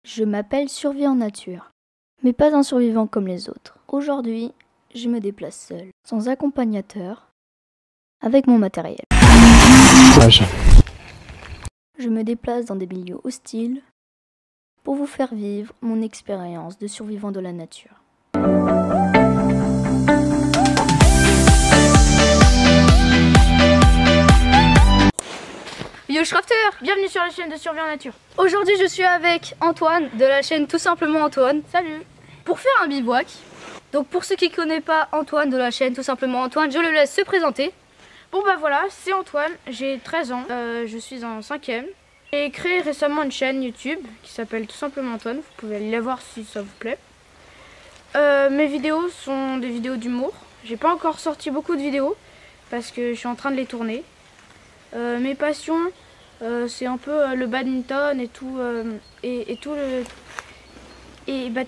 Je m'appelle Survie en nature, mais pas un survivant comme les autres. Aujourd'hui, je me déplace seul, sans accompagnateur, avec mon matériel. Je me déplace dans des milieux hostiles pour vous faire vivre mon expérience de survivant de la nature. Yo Crafter, bienvenue sur la chaîne de Survie en nature. Aujourd'hui je suis avec Antoine de la chaîne Tout Simplement Antoine. Salut. Pour faire un bivouac. Donc pour ceux qui ne connaissent pas Antoine de la chaîne Tout Simplement Antoine, je le laisse se présenter. Bon bah voilà, c'est Antoine, j'ai 13 ans, je suis en 5e. J'ai créé récemment une chaîne YouTube qui s'appelle Tout Simplement Antoine, vous pouvez aller la voir si ça vous plaît. Mes vidéos sont des vidéos d'humour, j'ai pas encore sorti beaucoup de vidéos parce que je suis en train de les tourner. Mes passions, c'est un peu le badminton et tout, tout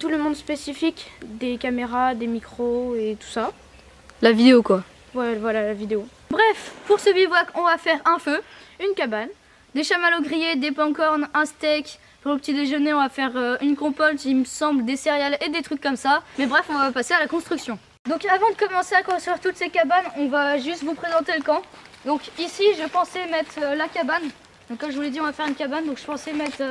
le monde spécifique des caméras, des micros et tout ça. La vidéo quoi. Ouais, voilà la vidéo. Bref, pour ce bivouac, on va faire un feu, Une cabane, des chamallows grillés, des pop-corn, un steak. Pour le petit déjeuner, on va faire une compote, il me semble, des céréales et des trucs comme ça. Mais bref, on va passer à la construction. Donc avant de commencer à construire toutes ces cabanes, on va juste vous présenter le camp. Donc ici, je pensais mettre la cabane. Donc comme je vous l'ai dit, on va faire une cabane. Donc je pensais mettre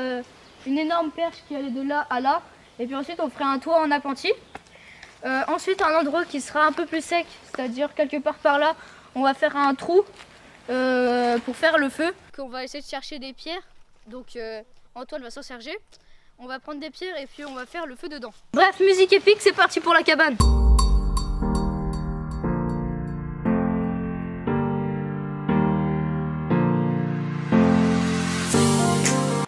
une énorme perche qui allait de là à là. Et puis ensuite, on ferait un toit en appentis. Ensuite, un endroit qui sera un peu plus sec, c'est-à-dire quelque part par là, on va faire un trou pour faire le feu. On va essayer de chercher des pierres. Donc Antoine va s'en charger. On va prendre des pierres et puis on va faire le feu dedans. Bref, musique épique, c'est parti pour la cabane.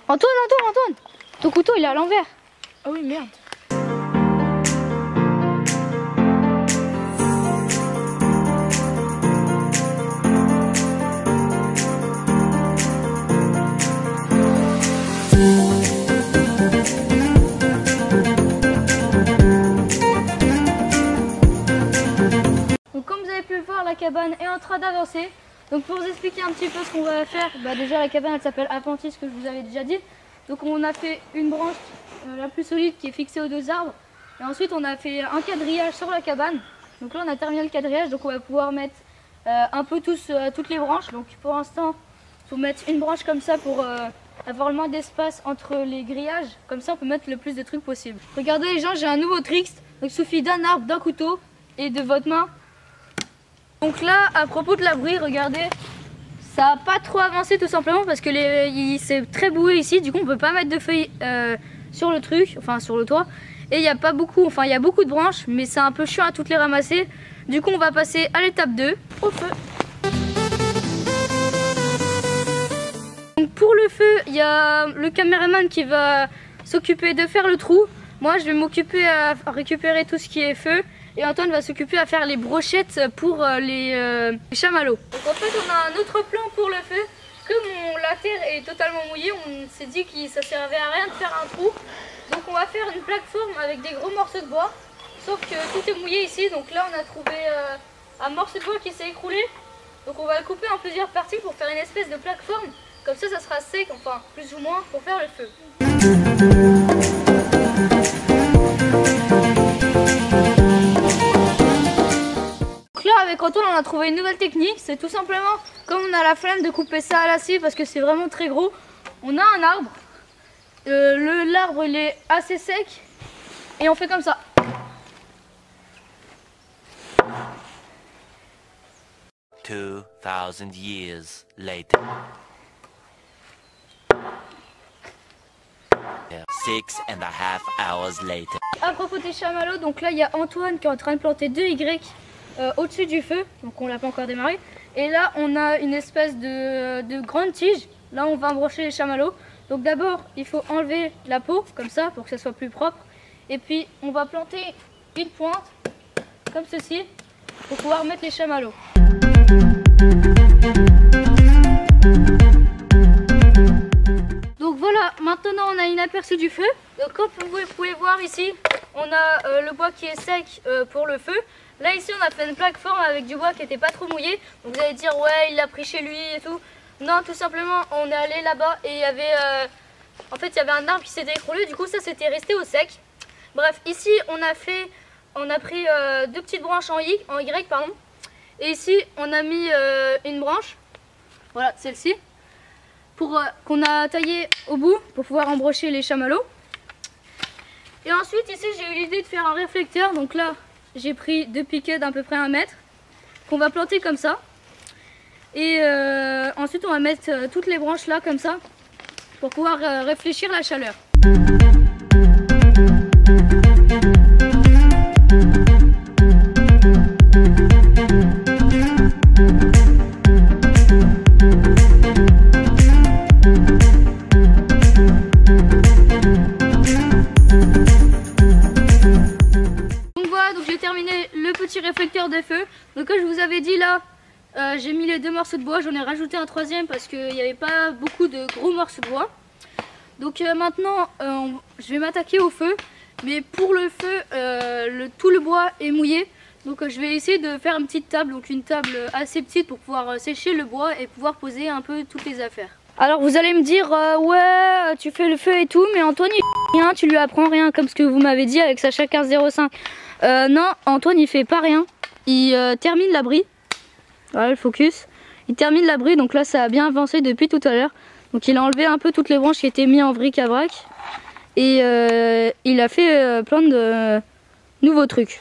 Antoine, ton couteau il est à l'envers. ah oui merde. Donc comme vous avez pu le voir, la cabane est en train d'avancer. Donc pour vous expliquer un petit peu ce qu'on va faire, déjà la cabane elle s'appelle appentis, ce que je vous avais déjà dit. Donc on a fait une branche la plus solide qui est fixée aux deux arbres. Et ensuite on a fait un quadrillage sur la cabane. Donc là on a terminé le quadrillage, donc on va pouvoir mettre un peu toutes les branches. Donc pour l'instant il faut mettre une branche comme ça pour avoir le moins d'espace entre les grillages. Comme ça on peut mettre le plus de trucs possible. Regardez les gens, j'ai un nouveau trick. Donc il suffit d'un arbre, d'un couteau et de votre main. Donc là, à propos de l'abri, regardez, ça n'a pas trop avancé tout simplement parce que c'est très boueux ici. Du coup, on peut pas mettre de feuilles sur le truc, enfin sur le toit. Et il y a pas beaucoup, enfin il y a beaucoup de branches, mais c'est un peu chiant à toutes les ramasser. Du coup, on va passer à l'étape 2, au feu. Donc pour le feu, il y a le caméraman qui va s'occuper de faire le trou. Moi, je vais m'occuper à récupérer tout ce qui est feu. Et Antoine va s'occuper à faire les brochettes pour les chamallows. Donc en fait on a un autre plan pour le feu. Comme la terre est totalement mouillée, on s'est dit que ça servait à rien de faire un trou. Donc on va faire une plateforme avec des gros morceaux de bois. Sauf que tout est mouillé ici, donc là on a trouvé un morceau de bois qui s'est écroulé. Donc on va le couper en plusieurs parties pour faire une espèce de plateforme. Comme ça sera sec, enfin plus ou moins, pour faire le feu. Avec Antoine on a trouvé une nouvelle technique, c'est tout simplement comme on a la flemme de couper ça à la scie parce que c'est vraiment très gros, on a un arbre, l'arbre il est assez sec et on fait comme ça. $2,000 years later. 6.5 hours later. À propos des chamallows, donc là il y a Antoine qui est en train de planter 2 Y au-dessus du feu, donc on l'a pas encore démarré. Et là on a une espèce de grande tige, là on va embrocher les chamallows. Donc d'abord il faut enlever la peau, comme ça, pour que ça soit plus propre. Et puis on va planter une pointe, comme ceci, pour pouvoir mettre les chamallows. Donc voilà, maintenant on a une aperçu du feu. Donc comme vous pouvez voir ici, on a le bois qui est sec pour le feu. Là ici on a fait une plateforme avec du bois qui n'était pas trop mouillé. Donc vous allez dire ouais il l'a pris chez lui et tout. Non, tout simplement on est allé là-bas et il y avait En fait, il y avait un arbre qui s'était écroulé, du coup ça s'était resté au sec. Bref, ici on a pris deux petites branches en Y, pardon. Et ici on a mis une branche, voilà celle-ci, qu'on a taillée au bout pour pouvoir embrocher les chamallows. Et ensuite ici j'ai eu l'idée de faire un réflecteur, donc là j'ai pris deux piquets d'à peu près 1 mètre qu'on va planter comme ça. Et ensuite on va mettre toutes les branches là comme ça pour pouvoir réfléchir la chaleur. Réflecteur de feu. Donc comme je vous avais dit là, j'ai mis les 2 morceaux de bois, j'en ai rajouté un 3e parce qu'il n'y avait pas beaucoup de gros morceaux de bois. Donc maintenant je vais m'attaquer au feu, mais pour le feu tout le bois est mouillé, donc je vais essayer de faire une petite table, donc une table assez petite pour pouvoir sécher le bois et pouvoir poser un peu toutes les affaires. Alors vous allez me dire ouais tu fais le feu et tout, mais Antoine il fait rien, tu lui apprends rien comme ce que vous m'avez dit avec Sacha 1505. Non, Antoine il fait pas rien, il termine l'abri, voilà le focus, il termine l'abri, donc là ça a bien avancé depuis tout à l'heure, donc il a enlevé un peu toutes les branches qui étaient mises en bric-à-brac et il a fait plein de nouveaux trucs.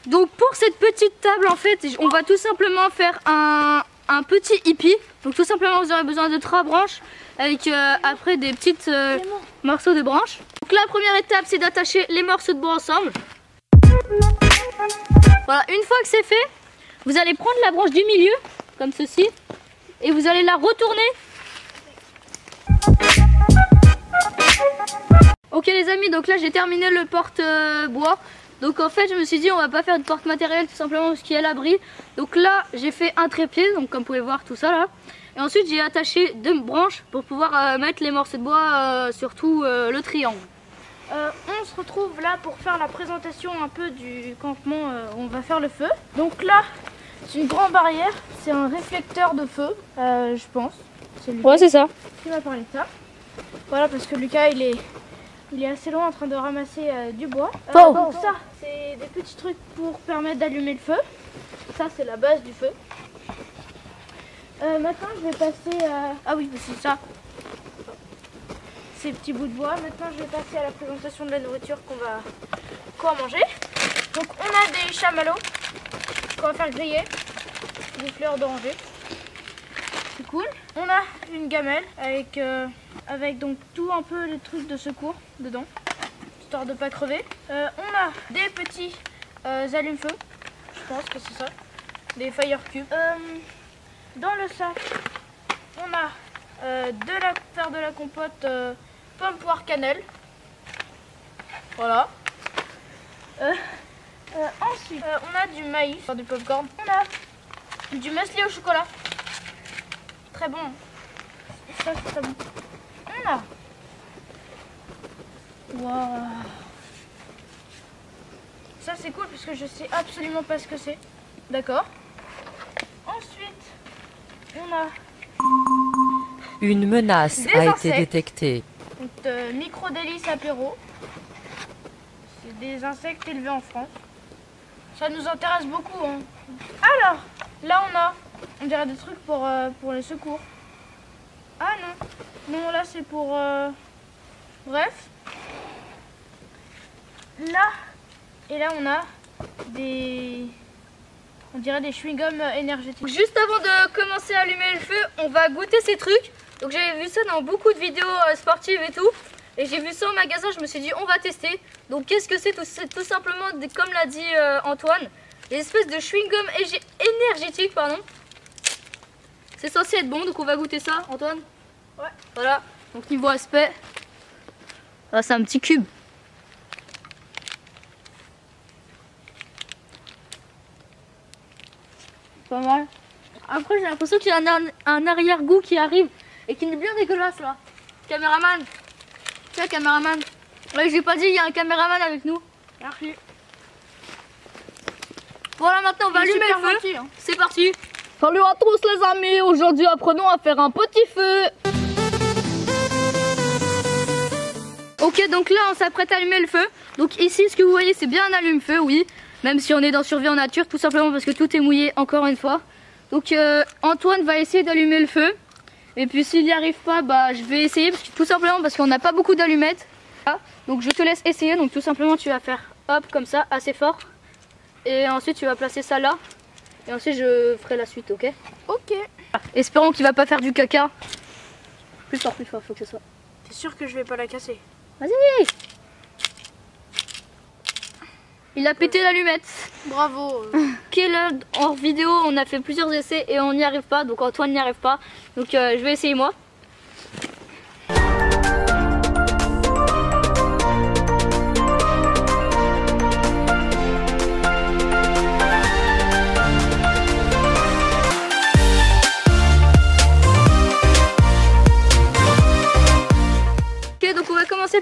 Donc pour cette petite table en fait on va tout simplement faire un petit hippie, donc tout simplement vous aurez besoin de 3 branches avec après des petites morceaux de branches. Donc la première étape c'est d'attacher les morceaux de bois ensemble. Voilà, une fois que c'est fait, vous allez prendre la branche du milieu comme ceci et vous allez la retourner. Ok les amis, donc là j'ai terminé le porte-bois. Donc en fait je me suis dit on va pas faire de porte matériel tout simplement parce qu'il y a l'abri. Donc là j'ai fait un trépied, donc comme vous pouvez voir tout ça là. Et ensuite j'ai attaché 2 branches pour pouvoir mettre les morceaux de bois sur tout le triangle. On se retrouve là pour faire la présentation un peu du campement où on va faire le feu. Donc là c'est une grande barrière, c'est un réflecteur de feu je pense. Ouais c'est ça. Qui m'a parlé de ça. Voilà parce que Lucas il est assez loin en train de ramasser du bois. Donc ça, c'est des petits trucs pour permettre d'allumer le feu. Ça, c'est la base du feu. Maintenant, je vais passer à... Ah oui, c'est ça. Ces petits bouts de bois. Maintenant, je vais passer à la présentation de la nourriture qu'on va manger. Donc, on a des chamallows qu'on va faire griller. Des fleurs d'oranger. C'est cool. On a une gamelle avec donc tout un peu les trucs de secours dedans, histoire de pas crever. On a des petits allume-feu, je pense que c'est ça, des fire cubes. Dans le sac, on a faire de la compote pomme, poire, cannelle. Voilà. Ensuite, on a du maïs, du popcorn. On a du muesli au chocolat. Très bon. Ça, c'est très bon. On a. Wow. Ça, c'est cool parce que je sais absolument pas ce que c'est. D'accord. Ensuite, on a. Une menace a été détectée. Microdélice apéro. C'est des insectes élevés en France. Ça nous intéresse beaucoup. Hein. Alors, là, on dirait des trucs pour les secours. Ah non. Non, là, c'est pour... Bref. Là. Et là, on a des... On dirait des chewing-gums énergétiques. Juste avant de commencer à allumer le feu, on va goûter ces trucs. Donc j'avais vu ça dans beaucoup de vidéos sportives et tout. Et j'ai vu ça au magasin, je me suis dit on va tester. Donc qu'est-ce que c'est? C'est tout simplement, comme l'a dit Antoine, des espèces de chewing-gum énergétiques, pardon. C'est censé être bon, donc on va goûter ça, Antoine. Ouais. Voilà, donc niveau aspect, c'est un petit cube. Pas mal. Après j'ai l'impression qu'il y a un arrière-goût qui arrive et qui est bien dégueulasse là. Caméraman. Tiens caméraman. Ouais, j'ai pas dit il y a un caméraman avec nous. Merci. Voilà, maintenant on va allumer le feu. C'est parti. Salut à tous les amis, aujourd'hui apprenons à faire un petit feu. Ok, donc là on s'apprête à allumer le feu. Donc ici ce que vous voyez c'est bien un allume-feu, oui. Même si on est dans survie en nature, tout simplement parce que tout est mouillé encore une fois. Donc Antoine va essayer d'allumer le feu. Et puis s'il n'y arrive pas, bah je vais essayer tout simplement parce qu'on n'a pas beaucoup d'allumettes. Donc je te laisse essayer, donc tout simplement tu vas faire hop comme ça, assez fort. Et ensuite tu vas placer ça là. Et ensuite je ferai la suite, ok? Ok. Espérons qu'il va pas faire du caca. Plus fort, faut que ce soit. T'es sûr que je vais pas la casser? Vas-y! Il a pété l'allumette. Bravo. Ok, là hors vidéo on a fait plusieurs essais et on n'y arrive pas, donc Antoine n'y arrive pas. Donc je vais essayer moi.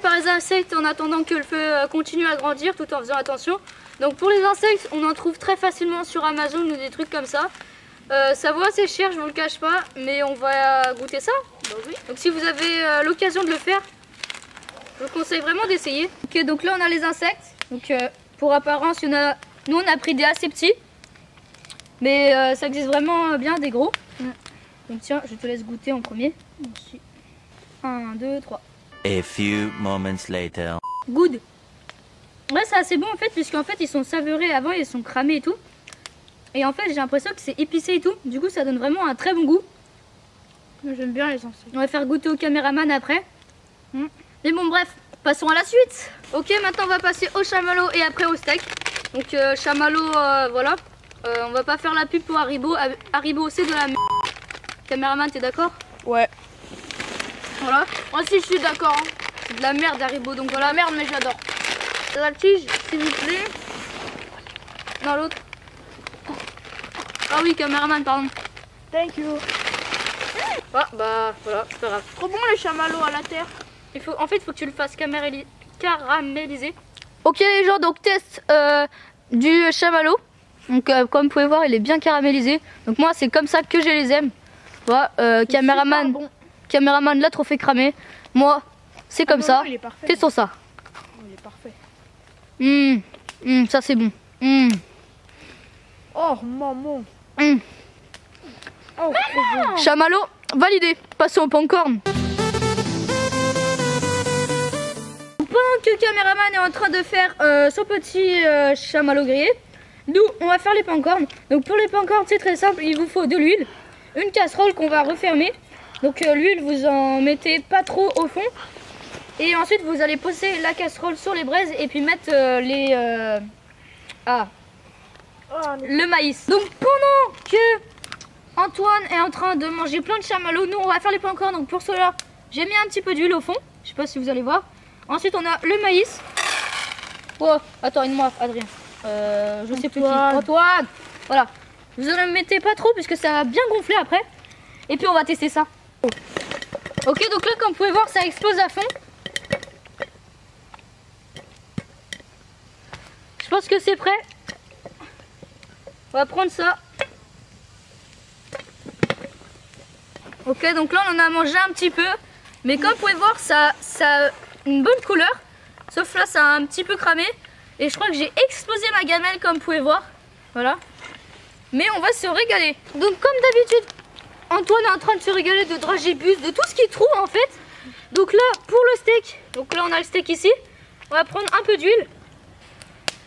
Par les insectes en attendant que le feu continue à grandir tout en faisant attention. Donc pour les insectes on en trouve très facilement sur Amazon ou des trucs comme ça. Ça vaut assez cher, je vous le cache pas, mais on va goûter ça. Bah oui. Donc si vous avez l'occasion de le faire, je vous conseille vraiment d'essayer. Ok, donc là on a les insectes. Donc pour apparence il y en a, nous on a pris des assez petits, mais ça existe vraiment bien des gros. Donc tiens, je te laisse goûter en premier. 1, 2, 3. A few moments later. Good. Ouais, c'est assez bon en fait, puisqu'en fait ils sont savourés avant, ils sont cramés et tout. Et en fait j'ai l'impression que c'est épicé et tout. Du coup ça donne vraiment un très bon goût. J'aime bien les insectes. On va faire goûter au caméraman après. Mais bon bref, passons à la suite. Ok, maintenant on va passer au chamallow et après au steak. Donc chamallow, voilà. On va pas faire la pub pour Haribo. Haribo c'est de la merde. Caméraman, t'es d'accord? Ouais. Voilà. Moi aussi je suis d'accord. Hein. C'est de la merde Haribo, donc voilà. La merde, mais j'adore. La tige, s'il vous plaît. Non, l'autre. Ah oui, caméraman, pardon. Thank you. Ah bah voilà, c'est pas grave. Trop bon les chamallows à la terre. En fait, il faut que tu le fasses caraméliser. Ok les gens, donc test du chamallow. Donc comme vous pouvez voir, il est bien caramélisé. Donc moi, c'est comme ça que je les aime. Voilà, caméraman. Bon. Caméraman l'a trop fait cramer. Moi, c'est comme ça. Il est parfait. Testons ça. Il est parfait. Ça c'est bon. Oh maman. Oh, bon. Chamallow, validé. Passons au popcorn. Pendant que le caméraman est en train de faire son petit chamallow grillé, nous on va faire les popcorn. Donc pour les popcorn c'est très simple, il vous faut de l'huile, une casserole qu'on va refermer. Donc l'huile vous en mettez pas trop au fond. Et ensuite vous allez poser la casserole sur les braises et puis mettre le maïs. Donc pendant que Antoine est en train de manger plein de chamallows, nous on va faire les popcorn. Donc pour cela j'ai mis un petit peu d'huile au fond. Je sais pas si vous allez voir. Ensuite on a le maïs. Oh attends, une-moi Adrien. Je sais plus qui. Antoine. Voilà. Vous ne le mettez pas trop puisque ça va bien gonfler après. Et puis on va tester ça. Ok, donc là comme vous pouvez voir ça explose à fond. Je pense que c'est prêt. On va prendre ça. Ok, donc là on en a mangé un petit peu. Mais comme vous pouvez voir ça a une bonne couleur. Sauf là ça a un petit peu cramé. Et je crois que j'ai explosé ma gamelle comme vous pouvez voir. Voilà. Mais on va se régaler. Donc comme d'habitude, Antoine est en train de se régaler de dragibus, de tout ce qu'il trouve en fait. Donc là pour le steak, donc là on a le steak ici. On va prendre un peu d'huile.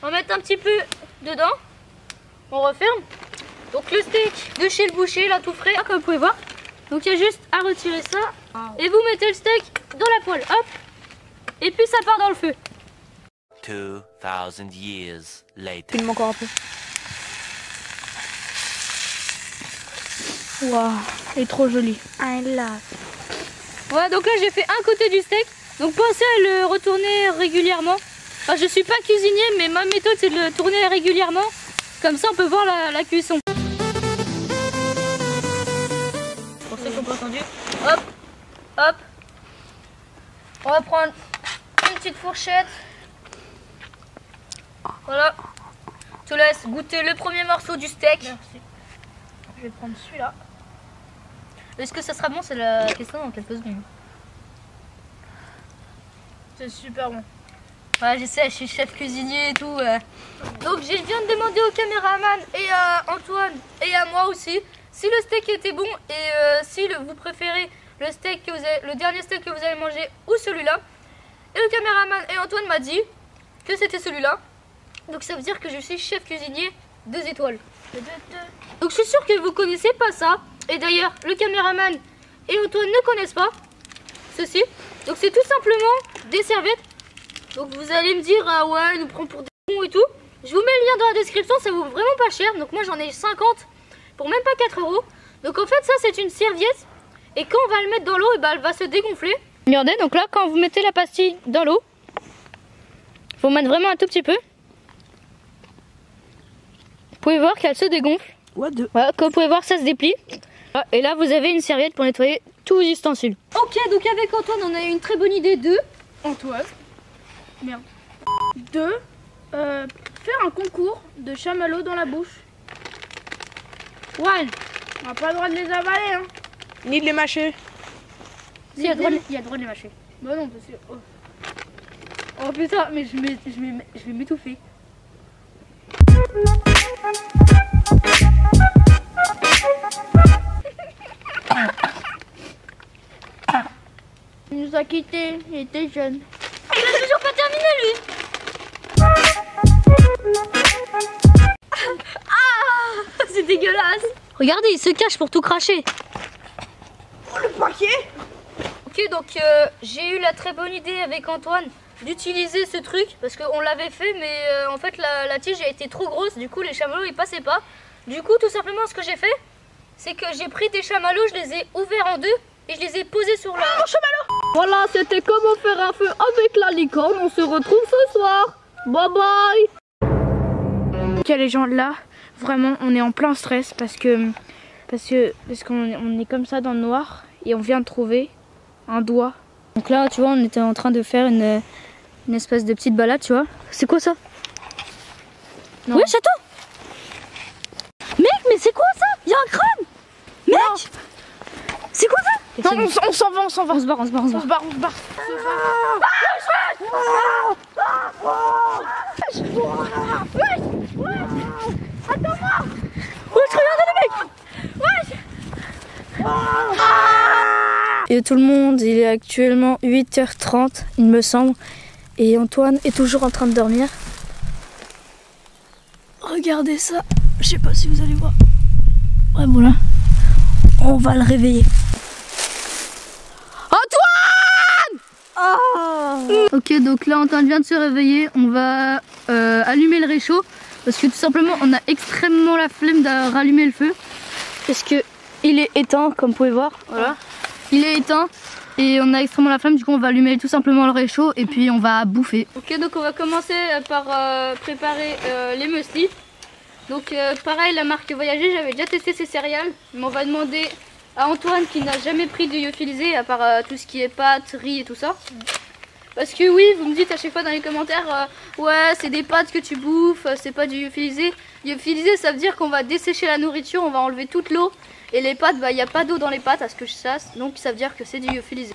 On va mettre un petit peu dedans. On referme. Donc le steak de chez le boucher, là tout frais, comme vous pouvez voir. Donc il y a juste à retirer ça. Et vous mettez le steak dans la poêle, hop. Et puis ça part dans le feu. 2000 years later. Filme encore un peu. Waouh, elle est trop jolie. I love. Voilà, donc là j'ai fait un côté du steak. Donc pensez à le retourner régulièrement. Enfin, je suis pas cuisinier, mais ma méthode c'est de le tourner régulièrement. Comme ça on peut voir la cuisson. Pour ceux qui n'ont pas entendu, hop, hop. On va prendre une petite fourchette. Voilà. Je te laisse goûter le premier morceau du steak. Merci. Je vais prendre celui-là. Est-ce que ça sera bon? C'est la question dans quelques secondes. C'est super bon. Ouais, je sais, je suis chef cuisinier et tout. Donc je viens de demander au caméraman et à Antoine et à moi aussi si le steak était bon et si vous préférez le dernier steak que vous avez mangé ou celui-là. Et le caméraman et Antoine m'a dit que c'était celui-là. Donc ça veut dire que je suis chef cuisinier 2 étoiles. Donc je suis sûre que vous connaissez pas ça. Et d'ailleurs, le caméraman et Antoine ne connaissent pas ceci. Donc c'est tout simplement des serviettes. Donc vous allez me dire, ah ouais, il nous prend pour des cons et tout. Je vous mets le lien dans la description, ça vaut vraiment pas cher. Donc moi j'en ai 50 pour même pas 4 €. Donc en fait ça c'est une serviette. Et quand on va le mettre dans l'eau, et ben, elle va se dégonfler. Regardez, donc là quand vous mettez la pastille dans l'eau, faut mettre vraiment un tout petit peu. Vous pouvez voir qu'elle se dégonfle. Voilà, comme vous pouvez voir ça se déplie. Et là vous avez une serviette pour nettoyer tous vos ustensiles. Ok, donc avec Antoine on a eu une très bonne idée de... Antoine. Merde. De faire un concours de chamallows dans la bouche. Ouais. On n'a pas le droit de les avaler, hein. Ni de les mâcher. Si, il y a le droit de les mâcher. Bah non, parce que... Oh putain, mais je vais m'étouffer. Il nous a quittés, il était jeune. Il a toujours pas terminé lui. Ah, c'est dégueulasse. Regardez, il se cache pour tout cracher. Oh, le paquet! Ok, donc j'ai eu la très bonne idée avec Antoine d'utiliser ce truc parce qu'on l'avait fait, mais en fait la tige a été trop grosse, du coup les chamallows ils passaient pas. Du coup, tout simplement, ce que j'ai fait, c'est que j'ai pris des chamallows, je les ai ouverts en deux et je les ai posés sur le chamallow. Voilà, c'était comment faire un feu avec la licorne. On se retrouve ce soir. Bye bye. Ok les gens, là, vraiment, on est en plein stress parce qu'on est comme ça dans le noir et on vient de trouver un doigt. Donc là, tu vois, on était en train de faire une espèce de petite balade, tu vois. C'est quoi ça? Non. Oui, château. Mec, mais c'est quoi ça? Il y a un crâne. Mec, c'est quoi ça? Non, on s'en va, on s'en va. On se barre, on se barre, on se On barre. se barre, on se barre. Et tout le monde, il est actuellement 8h30, il me semble. Et Antoine est toujours en train de dormir. Regardez ça, je sais pas si vous allez voir. Ouais, voilà. On va le réveiller. Antoine! Ok, donc là Antoine vient de se réveiller. On va allumer le réchaud. Parce que tout simplement, on a extrêmement la flemme de rallumer le feu. Parce que il est éteint, comme vous pouvez voir. Voilà. Il est éteint et on a extrêmement la flemme, du coup on va allumer tout simplement le réchaud et puis on va bouffer. Ok, donc on va commencer par préparer les muesli. Donc pareil, la marque Voyager, j'avais déjà testé ces céréales, mais on va demander à Antoine qui n'a jamais pris de lyophilisé à part tout ce qui est pâtes, riz et tout ça. Parce que oui, vous me dites à chaque fois dans les commentaires, ouais c'est des pâtes que tu bouffes, c'est pas du lyophilisé. Lyophilisé ça veut dire qu'on va dessécher la nourriture, on va enlever toute l'eau. Et les pâtes, bah il n'y a pas d'eau dans les pâtes à ce que je sache, donc ça veut dire que c'est du lyophilisé.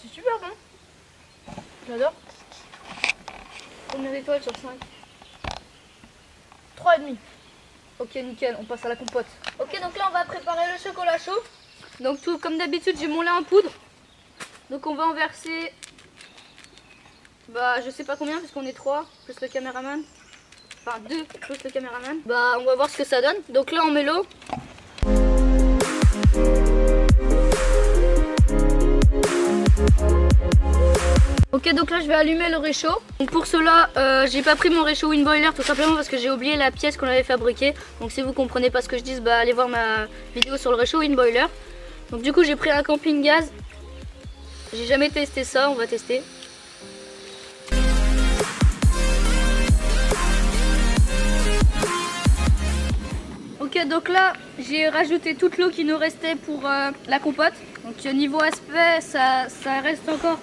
C'est super bon. J'adore. Combien d'étoiles sur 5? 3,5. Ok, nickel, on passe à la compote. Ok, donc là on va préparer le chocolat chaud. Donc tout comme d'habitude, j'ai mon lait en poudre. Donc on va en verser, bah je sais pas combien parce qu'on est 3 plus le caméraman. Enfin 2 plus le caméraman. Bah on va voir ce que ça donne. Donc là on met l'eau. Ok, donc là je vais allumer le réchaud. Donc pour cela j'ai pas pris mon réchaud Winboiler tout simplement parce que j'ai oublié la pièce qu'on avait fabriquée. Donc si vous comprenez pas ce que je dis, bah allez voir ma vidéo sur le réchaud Winboiler. Donc du coup j'ai pris un camping gaz. J'ai jamais testé ça, on va tester. Ok, donc là j'ai rajouté toute l'eau qui nous restait pour la compote. Donc niveau aspect ça reste encore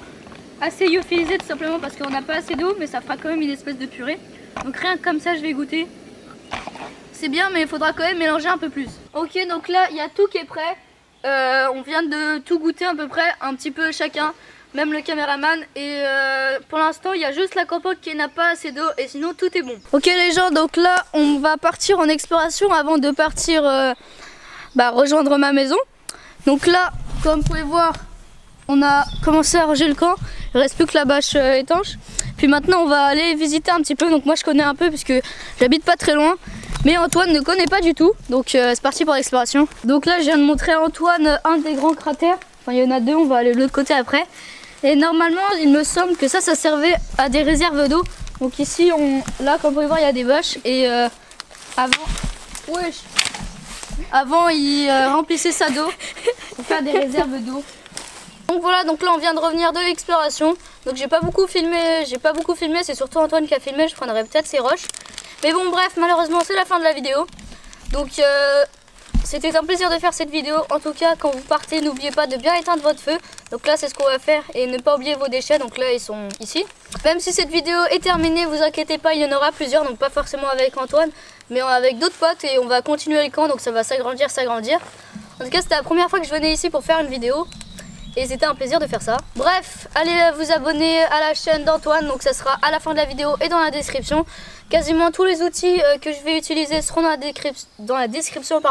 assez lyophilisé tout simplement parce qu'on n'a pas assez d'eau, mais ça fera quand même une espèce de purée. Donc rien que comme ça je vais goûter. c'est bien, mais il faudra quand même mélanger un peu plus. Ok, donc là, il y a tout qui est prêt. On vient de tout goûter à peu près, un petit peu chacun, même le caméraman. Et pour l'instant, il y a juste la compote qui n'a pas assez d'eau et sinon tout est bon. Ok les gens, donc là, on va partir en exploration avant de partir rejoindre ma maison. Donc là, comme vous pouvez voir, on a commencé à ranger le camp. Il ne reste plus que la bâche étanche. Puis maintenant, on va aller visiter un petit peu. Donc moi, je connais un peu puisque j'habite pas très loin. Mais Antoine ne connaît pas du tout. Donc c'est parti pour l'exploration. Donc là, je viens de montrer à Antoine un des grands cratères. Enfin, il y en a deux, on va aller de l'autre côté après. Et normalement, il me semble que ça servait à des réserves d'eau. Donc ici, là, comme vous pouvez voir, il y a des vaches. Et avant, il remplissait ça d'eau pour faire des réserves d'eau. Donc voilà, donc là on vient de revenir de l'exploration. Donc j'ai pas beaucoup filmé, c'est surtout Antoine qui a filmé, je prendrais peut-être ses roches. Mais bon bref, malheureusement c'est la fin de la vidéo. Donc c'était un plaisir de faire cette vidéo. En tout cas, quand vous partez, n'oubliez pas de bien éteindre votre feu. Donc là c'est ce qu'on va faire et ne pas oublier vos déchets. Donc là ils sont ici. Même si cette vidéo est terminée, vous inquiétez pas, il y en aura plusieurs. Donc pas forcément avec Antoine, mais avec d'autres potes et on va continuer le camp. Donc ça va s'agrandir. En tout cas c'était la première fois que je venais ici pour faire une vidéo. Et c'était un plaisir de faire ça. Bref, allez vous abonner à la chaîne d'Antoine. Donc ça sera à la fin de la vidéo et dans la description. Quasiment tous les outils que je vais utiliser seront dans la description.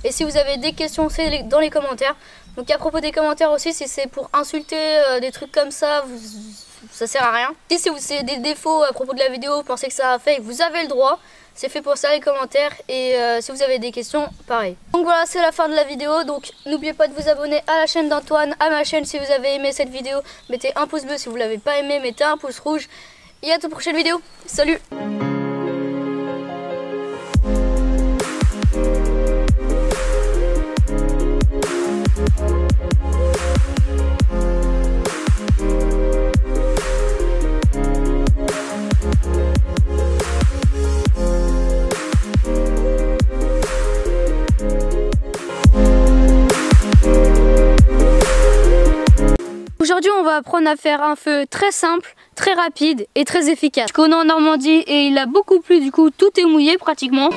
Et si vous avez des questions, c'est dans les commentaires. Donc à propos des commentaires aussi, si c'est pour insulter des trucs comme ça, ça sert à rien. Si vous avez des défauts à propos de la vidéo, vous pensez que ça a fait, vous avez le droit. C'est fait pour ça les commentaires et si vous avez des questions, pareil. Donc voilà, c'est la fin de la vidéo. Donc n'oubliez pas de vous abonner à la chaîne d'Antoine, à ma chaîne si vous avez aimé cette vidéo. Mettez un pouce bleu si vous ne l'avez pas aimé, mettez un pouce rouge. Et à toute prochaine vidéo. Salut! Aujourd'hui, on va apprendre à faire un feu très simple, très rapide et très efficace. On est en Normandie et il a beaucoup plu, du coup tout est mouillé pratiquement.